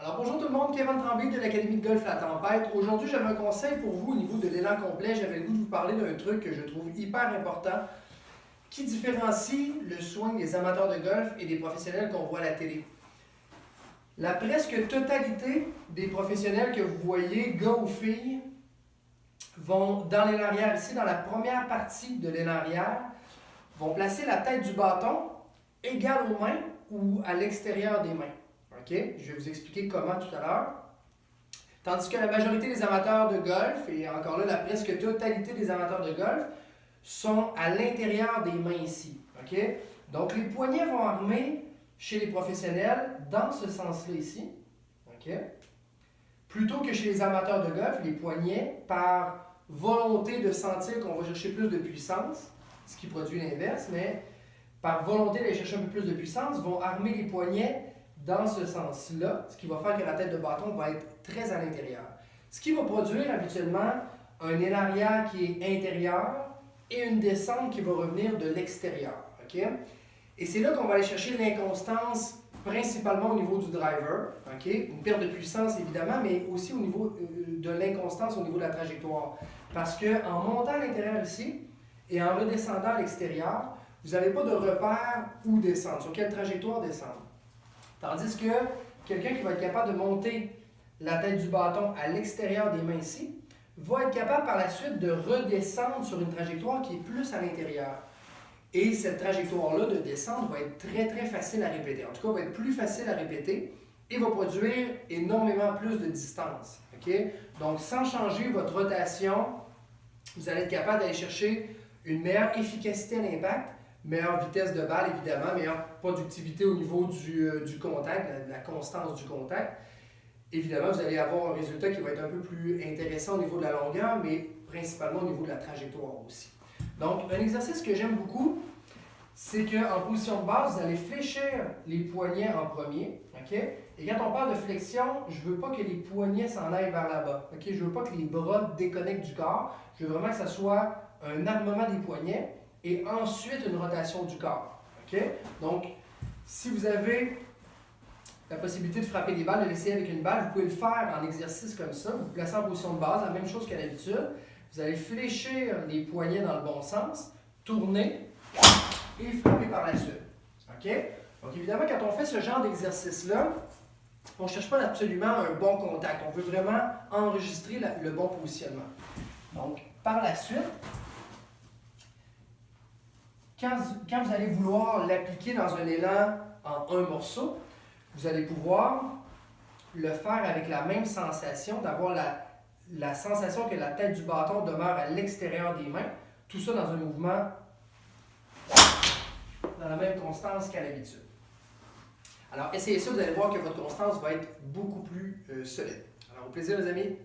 Alors bonjour tout le monde, Kevin Tremblay de l'Académie de golf La Tempête. Aujourd'hui, j'avais un conseil pour vous au niveau de l'élan complet. J'avais le goût de vous parler d'un truc que je trouve hyper important qui différencie le swing des amateurs de golf et des professionnels qu'on voit à la télé. La presque totalité des professionnels que vous voyez, gars ou filles, vont dans l'élan arrière, ici dans la première partie de l'élan arrière, vont placer la tête du bâton égale aux mains ou à l'extérieur des mains. OK? Je vais vous expliquer comment tout à l'heure. Tandis que la majorité des amateurs de golf, et encore là, la presque totalité des amateurs de golf, sont à l'intérieur des mains ici. OK? Donc, les poignets vont armer chez les professionnels dans ce sens-là ici. OK? Plutôt que chez les amateurs de golf, les poignets, par volonté de sentir qu'on va chercher plus de puissance, ce qui produit l'inverse, mais par volonté d'aller chercher un peu plus de puissance, vont armer les poignets dans ce sens-là, ce qui va faire que la tête de bâton va être très à l'intérieur. Ce qui va produire habituellement un élan arrière qui est intérieur et une descente qui va revenir de l'extérieur. OK? Et c'est là qu'on va aller chercher l'inconstance principalement au niveau du driver. OK? Une perte de puissance évidemment, mais aussi au niveau de l'inconstance au niveau de la trajectoire. Parce qu'en montant à l'intérieur ici et en redescendant à l'extérieur, vous n'avez pas de repère où descendre, sur quelle trajectoire descendre. Tandis que quelqu'un qui va être capable de monter la tête du bâton à l'extérieur des mains ici, va être capable par la suite de redescendre sur une trajectoire qui est plus à l'intérieur. Et cette trajectoire-là de descente va être très très facile à répéter. En tout cas, va être plus facile à répéter et va produire énormément plus de distance. Okay? Donc, sans changer votre rotation, vous allez être capable d'aller chercher une meilleure efficacité à l'impact, meilleure vitesse de balle, évidemment, meilleure productivité au niveau du contact, de la constance du contact. Évidemment, vous allez avoir un résultat qui va être un peu plus intéressant au niveau de la longueur, mais principalement au niveau de la trajectoire aussi. Donc, un exercice que j'aime beaucoup, c'est qu'en position de base, vous allez fléchir les poignets en premier. Okay? Et quand on parle de flexion, je ne veux pas que les poignets s'en aillent vers là-bas. Okay? Je ne veux pas que les bras déconnectent du corps. Je veux vraiment que ça soit un armement des poignets et ensuite une rotation du corps. Okay? Donc, si vous avez la possibilité de frapper des balles, de l'essayer avec une balle, vous pouvez le faire en exercice comme ça. Vous vous placez en position de base, la même chose qu'à l'habitude. Vous allez fléchir les poignets dans le bon sens, tourner et frapper par la suite. OK? Donc évidemment, quand on fait ce genre d'exercice-là, on ne cherche pas absolument un bon contact. On veut vraiment enregistrer le bon positionnement. Donc, par la suite, quand vous allez vouloir l'appliquer dans un élan en un morceau, vous allez pouvoir le faire avec la même sensation, d'avoir la sensation que la tête du bâton demeure à l'extérieur des mains. Tout ça dans un mouvement dans la même constance qu'à l'habitude. Alors, essayez ça, vous allez voir que votre constance va être beaucoup plus solide. Alors, au plaisir, les amis.